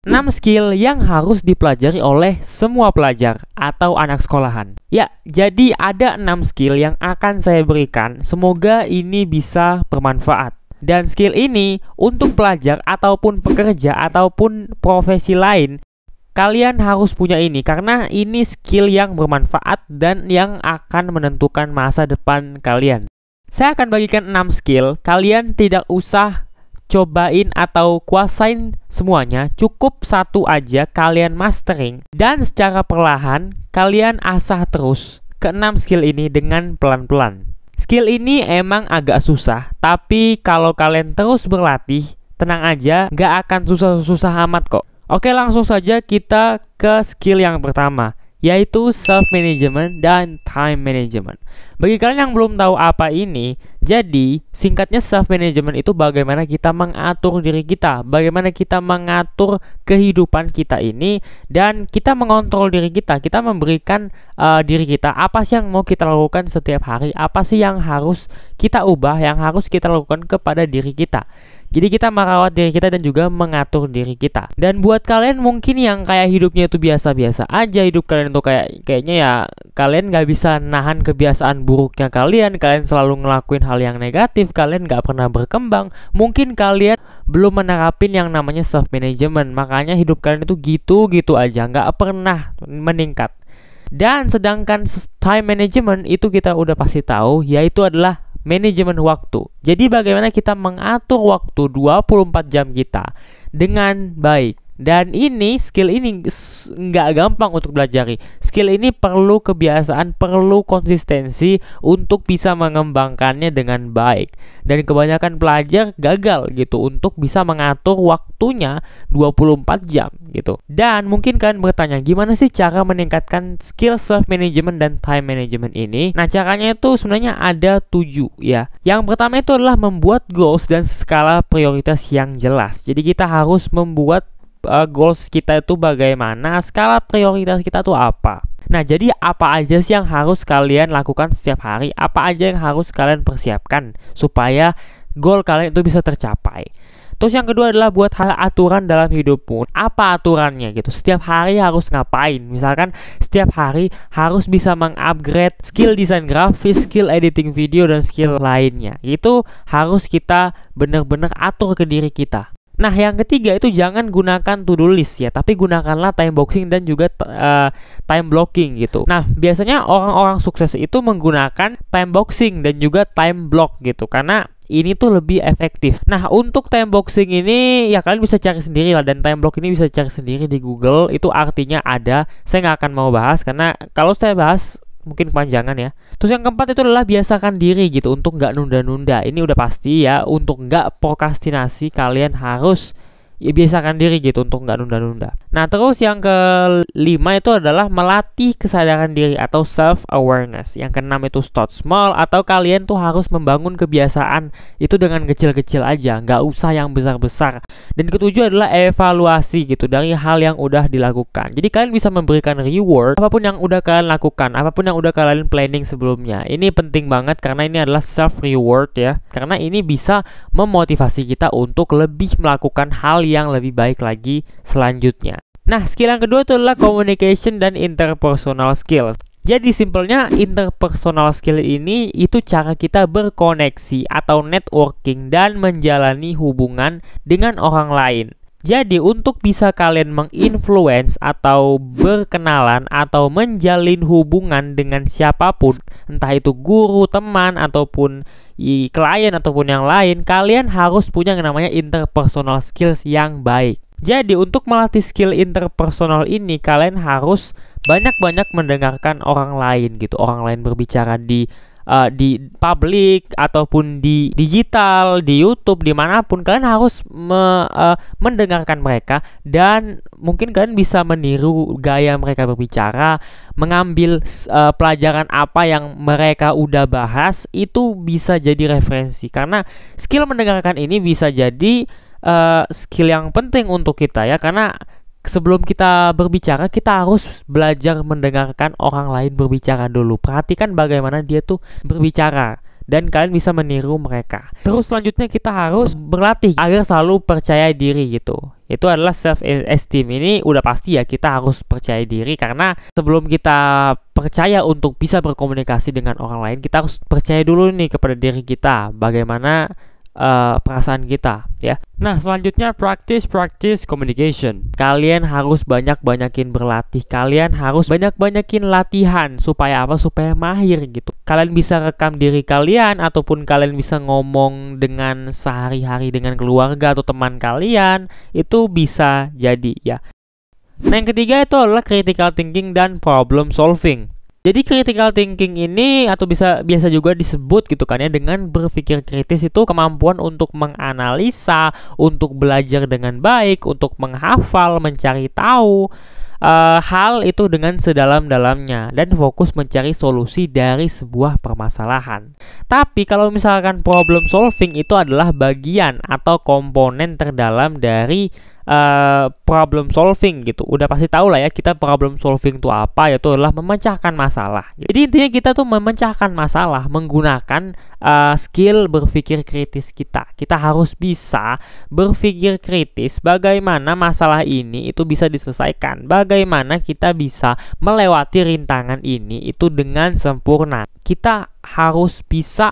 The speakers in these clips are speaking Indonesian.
6 skill yang harus dipelajari oleh semua pelajar atau anak sekolahan. Ya, jadi ada 6 skill yang akan saya berikan. Semoga ini bisa bermanfaat. Dan skill ini untuk pelajar ataupun pekerja ataupun profesi lain, kalian harus punya ini karena ini skill yang bermanfaat dan yang akan menentukan masa depan kalian. Saya akan bagikan 6 skill. Kalian tidak usah cobain atau kuasain semuanya, cukup satu aja kalian mastering dan secara perlahan kalian asah terus ke-6 skill ini dengan pelan-pelan. Skill ini emang agak susah, tapi kalau kalian terus berlatih, tenang aja, nggak akan susah-susah amat kok. Oke, langsung saja kita ke skill yang pertama, yaitu self-management dan time management. Bagi kalian yang belum tahu apa ini, jadi singkatnya self-management itu bagaimana kita mengatur diri kita, bagaimana kita mengatur kehidupan kita ini, dan kita mengontrol diri kita memberikan diri kita, apa sih yang mau kita lakukan setiap hari, apa sih yang harus kita ubah, yang harus kita lakukan kepada diri kita. Jadi kita merawat diri kita dan juga mengatur diri kita. Dan buat kalian mungkin yang kayak hidupnya itu biasa-biasa aja, hidup kalian tuh kayaknya ya kalian nggak bisa nahan kebiasaan buruknya kalian selalu ngelakuin hal yang negatif, kalian nggak pernah berkembang. Mungkin kalian belum menerapin yang namanya self management, makanya hidup kalian itu gitu-gitu aja, nggak pernah meningkat. Dan sedangkan time management itu kita udah pasti tahu, yaitu adalah manajemen waktu. Jadi bagaimana kita mengatur waktu 24 jam kita dengan baik. Dan ini skill ini nggak gampang untuk belajari. Skill ini perlu kebiasaan, perlu konsistensi untuk bisa mengembangkannya dengan baik. Dan kebanyakan pelajar gagal gitu untuk bisa mengatur waktunya 24 jam gitu. Dan mungkin kalian bertanya, gimana sih cara meningkatkan skill self management dan time management ini? Nah, caranya itu sebenarnya ada 7 ya. Yang pertama itu adalah membuat goals dan skala prioritas yang jelas. Jadi kita harus membuat goals kita itu bagaimana, skala prioritas kita tuh apa. Nah, jadi apa aja sih yang harus kalian lakukan setiap hari? Apa aja yang harus kalian persiapkan supaya goal kalian itu bisa tercapai? Terus yang kedua adalah buat aturan dalam hidupmu. Apa aturannya gitu? Setiap hari harus ngapain? Misalkan setiap hari harus bisa mengupgrade skill desain grafis, skill editing video, dan skill lainnya. Itu harus kita benar-benar atur ke diri kita. Nah, yang ketiga itu jangan gunakan to-do list ya, tapi gunakanlah time boxing dan juga time blocking gitu. Nah, biasanya orang-orang sukses itu menggunakan time boxing dan juga time block gitu, karena ini tuh lebih efektif. Nah, untuk time boxing ini ya kalian bisa cari sendiri lah, dan time block ini bisa cari sendiri di Google. Itu artinya ada. Saya nggak akan mau bahas karena kalau saya bahas mungkin kepanjangan ya. Terus yang keempat itu adalah biasakan diri gitu untuk nggak nunda-nunda. Ini udah pasti ya, untuk nggak prokrastinasi kalian harus ya biasakan diri gitu untuk nggak nunda-nunda. Nah, terus yang kelima itu adalah melatih kesadaran diri atau self awareness. Yang keenam itu start small, atau kalian tuh harus membangun kebiasaan itu dengan kecil-kecil aja, nggak usah yang besar-besar. Dan ketujuh adalah evaluasi gitu dari hal yang udah dilakukan. Jadi kalian bisa memberikan reward apapun yang udah kalian lakukan, apapun yang udah kalian planning sebelumnya. Ini penting banget karena ini adalah self reward ya. Karena ini bisa memotivasi kita untuk lebih melakukan hal yang lebih baik lagi selanjutnya. Nah, skill yang kedua itu adalah communication dan interpersonal skills. Jadi simpelnya interpersonal skill ini itu cara kita berkoneksi atau networking dan menjalani hubungan dengan orang lain. Jadi untuk bisa kalian menginfluence atau berkenalan atau menjalin hubungan dengan siapapun, entah itu guru, teman, ataupun klien ataupun yang lain, kalian harus punya yang namanya interpersonal skills yang baik. Jadi untuk melatih skill interpersonal ini, kalian harus banyak-banyak mendengarkan orang lain gitu. Orang lain berbicara di publik ataupun di digital, di YouTube, dimanapun, kalian harus mendengarkan mereka, dan mungkin kalian bisa meniru gaya mereka berbicara, mengambil pelajaran apa yang mereka udah bahas, itu bisa jadi referensi. Karena skill mendengarkan ini bisa jadi skill yang penting untuk kita ya, karena sebelum kita berbicara, kita harus belajar mendengarkan orang lain berbicara dulu. Perhatikan bagaimana dia tuh berbicara. dan kalian bisa meniru mereka. Terus selanjutnya kita harus berlatih agar selalu percaya diri gitu. Itu adalah self esteem. Ini udah pasti ya, kita harus percaya diri, karena sebelum kita percaya untuk bisa berkomunikasi dengan orang lain, kita harus percaya dulu nih kepada diri kita, bagaimana perasaan kita ya. Nah, selanjutnya practice communication. Kalian harus banyakin berlatih. Kalian harus banyakin latihan supaya apa? Supaya mahir gitu. Kalian bisa rekam diri kalian, ataupun kalian bisa ngomong dengan sehari-hari dengan keluarga atau teman kalian. Itu bisa jadi ya. Nah, yang ketiga itu adalah critical thinking dan problem solving. Jadi critical thinking ini atau biasa juga disebut gitu kan ya, dengan berpikir kritis itu kemampuan untuk menganalisa, untuk belajar dengan baik, untuk menghafal, mencari tahu hal itu dengan sedalam-dalamnya dan fokus mencari solusi dari sebuah permasalahan. Tapi kalau misalkan problem solving itu adalah bagian atau komponen terdalam dari problem solving gitu. Udah pasti tahu lah ya, kita problem solving itu apa, yaitu adalah memecahkan masalah. Jadi intinya kita tuh memecahkan masalah menggunakan skill berpikir kritis kita. Kita harus bisa berpikir kritis bagaimana masalah ini itu bisa diselesaikan, bagaimana kita bisa melewati rintangan ini itu dengan sempurna. Kita harus bisa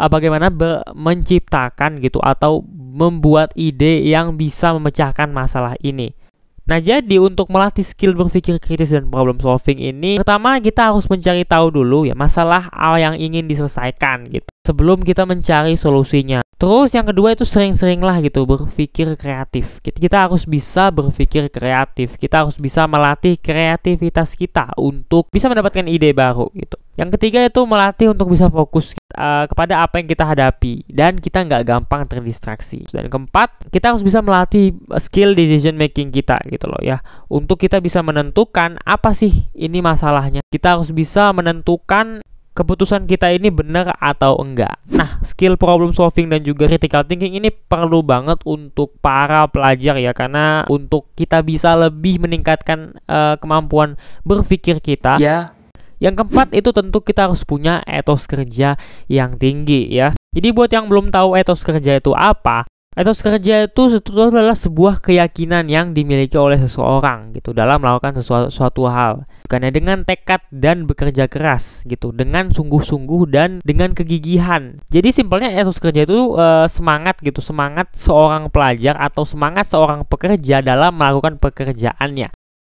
bagaimana menciptakan gitu atau membuat ide yang bisa memecahkan masalah ini. Nah, jadi untuk melatih skill berpikir kritis dan problem solving ini, pertama kita harus mencari tahu dulu ya masalah yang ingin diselesaikan gitu, sebelum kita mencari solusinya. Terus yang kedua itu sering-seringlah gitu berpikir kreatif. Kita harus bisa berpikir kreatif. Kita harus bisa melatih kreativitas kita untuk bisa mendapatkan ide baru gitu. Yang ketiga itu melatih untuk bisa fokus kepada apa yang kita hadapi dan kita nggak gampang terdistraksi. Dan keempat, kita harus bisa melatih skill decision making kita gitu loh ya. Untuk kita bisa menentukan apa sih ini masalahnya. Kita harus bisa menentukan keputusan kita ini benar atau enggak. Nah, skill problem solving dan juga critical thinking ini perlu banget untuk para pelajar ya, karena untuk kita bisa lebih meningkatkan kemampuan berpikir kita. Ya. Yang keempat itu tentu kita harus punya etos kerja yang tinggi ya. Jadi buat yang belum tahu etos kerja itu apa, etos kerja itu adalah sebuah keyakinan yang dimiliki oleh seseorang gitu dalam melakukan suatu hal. Bukannya dengan tekad dan bekerja keras gitu, dengan sungguh-sungguh dan dengan kegigihan. Jadi simpelnya etos kerja itu semangat gitu, semangat seorang pelajar atau semangat seorang pekerja dalam melakukan pekerjaannya.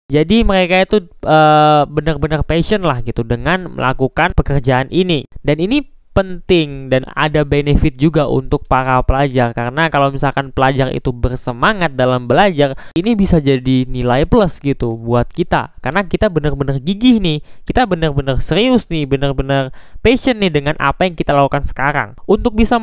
Jadi mereka itu benar-benar passion lah gitu dengan melakukan pekerjaan ini. Dan ini penting dan ada benefit juga untuk para pelajar, karena kalau misalkan pelajar itu bersemangat dalam belajar, ini bisa jadi nilai plus gitu buat kita, karena kita benar-benar gigih nih, kita benar-benar serius nih, benar-benar passion nih dengan apa yang kita lakukan sekarang. Untuk bisa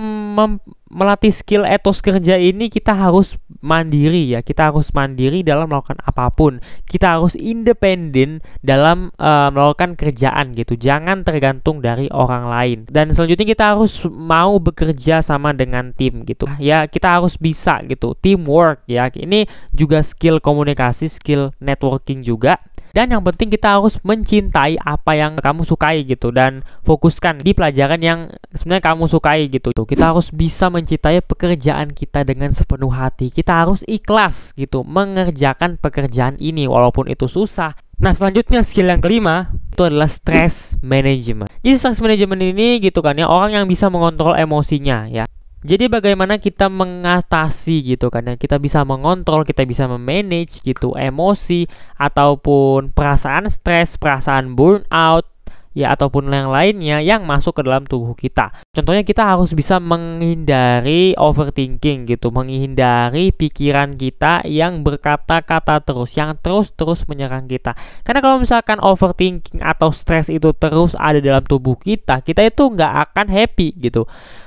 melatih skill etos kerja ini, kita harus mandiri ya, kita harus mandiri dalam melakukan apapun, kita harus independen dalam melakukan kerjaan gitu, jangan tergantung dari orang lain. Dan selanjutnya kita harus mau bekerja sama dengan tim gitu ya, kita harus bisa gitu, teamwork ya, ini juga skill komunikasi, skill networking juga. Dan yang penting kita harus mencintai apa yang kamu sukai gitu, dan fokuskan di pelajaran yang sebenarnya kamu sukai gitu. Kita harus bisa mencintai pekerjaan kita dengan sepenuh hati. Kita harus ikhlas gitu mengerjakan pekerjaan ini walaupun itu susah. Nah, selanjutnya skill yang kelima itu adalah stress management. Jadi stress management ini gitu kan ya, orang yang bisa mengontrol emosinya ya. Jadi bagaimana kita mengatasi gitu kan ya, kita bisa mengontrol, kita bisa memanage gitu emosi ataupun perasaan stres, perasaan burnout ya, ataupun yang lainnya yang masuk ke dalam tubuh kita. Contohnya kita harus bisa menghindari overthinking gitu, menghindari pikiran kita yang berkata-kata terus, yang terus menyerang kita. Karena kalau misalkan overthinking atau stres itu terus ada dalam tubuh kita, kita itu nggak akan happy gitu.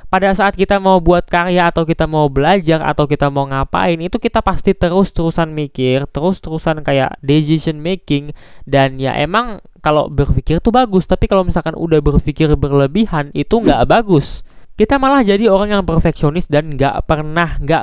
Pada saat kita mau buat karya atau kita mau belajar atau kita mau ngapain, itu kita pasti terus-terusan mikir, terus-terusan kayak decision making. Dan ya emang kalau berpikir tuh bagus, tapi kalau misalkan udah berpikir berlebihan itu nggak bagus. Kita malah jadi orang yang perfeksionis dan nggak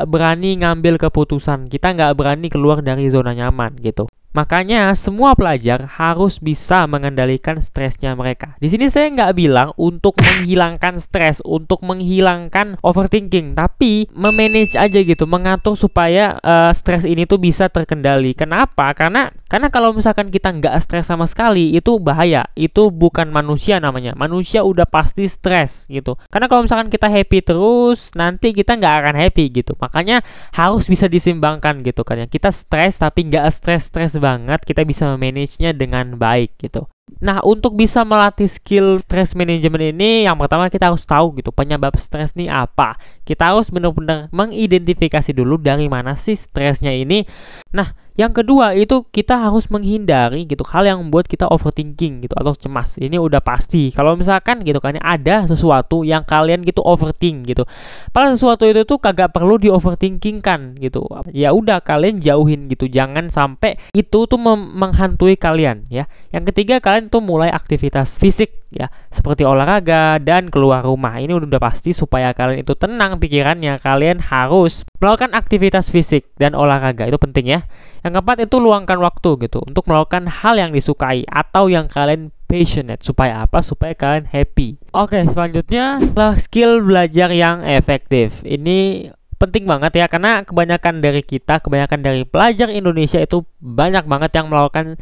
berani ngambil keputusan. Kita nggak berani keluar dari zona nyaman gitu. Makanya semua pelajar harus bisa mengendalikan stresnya mereka. Di sini saya nggak bilang untuk menghilangkan stres, untuk menghilangkan overthinking, tapi memanage aja gitu, mengatur supaya stres ini tuh bisa terkendali. Kenapa? Karena kalau misalkan kita nggak stres sama sekali, itu bahaya. Itu bukan manusia namanya. Manusia udah pasti stres gitu. Karena kalau misalkan kita happy terus, nanti kita nggak akan happy gitu. Makanya harus bisa disimbangkan gitu kan ya. Kita stres tapi nggak stres banget, kita bisa memanagenya dengan baik gitu. Nah, untuk bisa melatih skill stress management ini, yang pertama kita harus tahu gitu penyebab stres nih apa. Kita harus benar-benar mengidentifikasi dulu dari mana sih stresnya ini. Nah, yang kedua itu kita harus menghindari gitu hal yang membuat kita overthinking gitu atau cemas. Ini udah pasti. Kalau misalkan gitu kan ada sesuatu yang kalian gitu overthink gitu. Padahal sesuatu itu tuh kagak perlu di overthinkingkan gitu. Ya udah kalian jauhin gitu. Jangan sampai itu tuh menghantui kalian ya. Yang ketiga, kalian tuh mulai aktivitas fisik ya, seperti olahraga dan keluar rumah. Ini udah pasti supaya kalian itu tenang pikirannya. Kalian harus melakukan aktivitas fisik dan olahraga. Itu penting ya. Yang keempat itu luangkan waktu gitu untuk melakukan hal yang disukai atau yang kalian passionate. Supaya apa? Supaya kalian happy. Oke, selanjutnya adalah skill belajar yang efektif. Ini penting banget ya, karena kebanyakan dari pelajar Indonesia itu banyak banget yang melakukan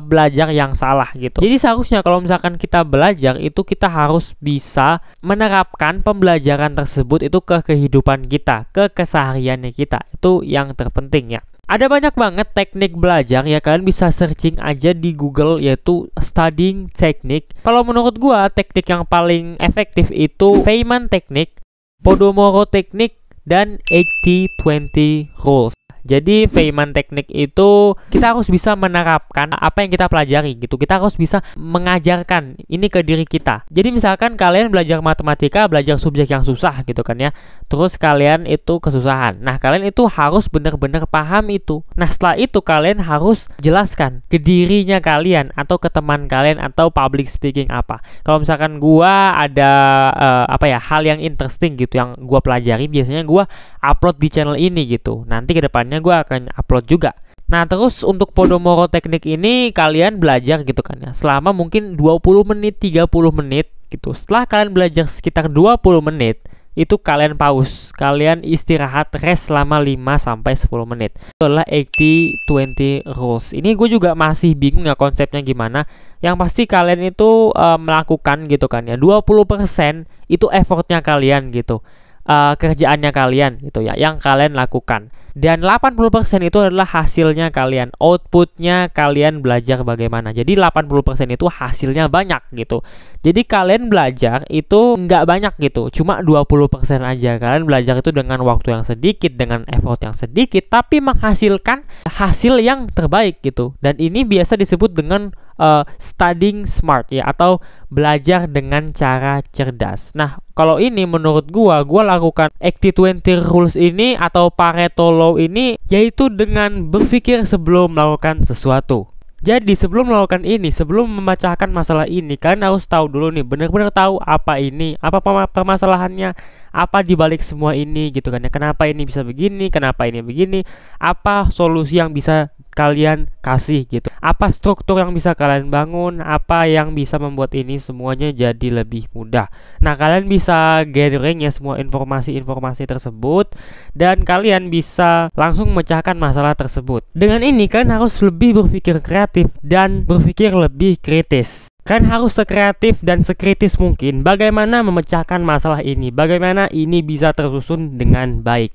belajar yang salah gitu. Jadi seharusnya kalau misalkan kita belajar itu kita harus bisa menerapkan pembelajaran tersebut itu ke kehidupan kita, ke kesehariannya kita. Itu yang terpenting ya. Ada banyak banget teknik belajar ya, kalian bisa searching aja di Google yaitu studying technique. Kalau menurut gua teknik yang paling efektif itu Feynman teknik, Pomodoro teknik, dan 80-20 rules. Jadi Feynman teknik itu kita harus bisa menerapkan apa yang kita pelajari gitu. Kita harus bisa mengajarkan ini ke diri kita. Jadi misalkan kalian belajar matematika, belajar subjek yang susah gitu kan ya. Terus kalian itu kesusahan. Nah, kalian itu harus benar-benar paham itu. Nah, setelah itu kalian harus jelaskan ke dirinya kalian atau ke teman kalian atau public speaking apa. Kalau misalkan gua ada hal yang interesting gitu yang gua pelajari, biasanya gua upload di channel ini gitu. Nanti kedepannya gue akan upload juga. Nah, terus untuk Pomodoro teknik ini kalian belajar gitu kan ya, selama mungkin 20 menit, 30 menit gitu. Setelah kalian belajar sekitar 20 menit, itu kalian pause, kalian istirahat rest selama 5-10 menit. Itu adalah 80-20 rules. Ini gue juga masih bingung ya konsepnya gimana. Yang pasti kalian itu melakukan gitu kan ya, 20% itu effortnya kalian gitu. Kerjaannya kalian gitu ya, yang kalian lakukan, dan 80% itu adalah hasilnya kalian, outputnya kalian belajar bagaimana. Jadi 80% itu hasilnya banyak gitu. Jadi kalian belajar itu nggak banyak gitu, cuma 20% aja. Kalian belajar itu dengan waktu yang sedikit, dengan effort yang sedikit, tapi menghasilkan hasil yang terbaik gitu. Dan ini biasa disebut dengan studying smart ya, atau belajar dengan cara cerdas. Nah, kalau ini menurut gua lakukan 80-20 rules ini atau Pareto Law ini, yaitu dengan berpikir sebelum melakukan sesuatu. Jadi sebelum melakukan ini, sebelum memecahkan masalah ini, kalian harus tahu dulu nih, benar-benar tahu apa ini, apa permasalahannya, apa dibalik semua ini gitu kan ya. Kenapa ini bisa begini, kenapa ini begini, apa solusi yang bisa kalian kasih gitu, apa struktur yang bisa kalian bangun, apa yang bisa membuat ini semuanya jadi lebih mudah. Nah, kalian bisa gathering ya semua informasi-informasi tersebut, dan kalian bisa langsung memecahkan masalah tersebut. Dengan ini kalian harus lebih berpikir kreatif dan berpikir lebih kritis. Kalian harus sekreatif dan sekritis mungkin bagaimana memecahkan masalah ini, bagaimana ini bisa tersusun dengan baik.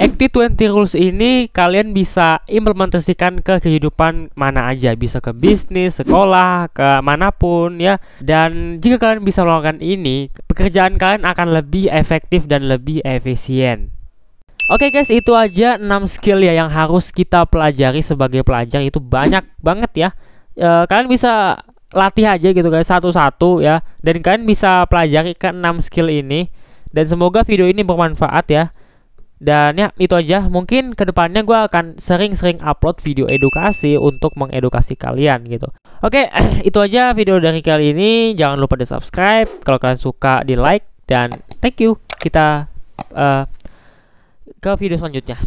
80-20 rules ini kalian bisa implementasikan ke kehidupan mana aja, bisa ke bisnis, sekolah, ke manapun ya. Dan jika kalian bisa melakukan ini, pekerjaan kalian akan lebih efektif dan lebih efisien. Oke guys, itu aja 6 skill ya yang harus kita pelajari sebagai pelajar. Itu banyak banget ya. Kalian bisa latih aja gitu guys, satu-satu ya. Dan kalian bisa pelajari ke 6 skill ini. Dan semoga video ini bermanfaat ya. Dan ya itu aja, mungkin kedepannya gue akan sering-sering upload video edukasi untuk mengedukasi kalian gitu. Oke, itu aja video dari kali ini. Jangan lupa di subscribe, kalau kalian suka di like, dan thank you. Kita ke video selanjutnya.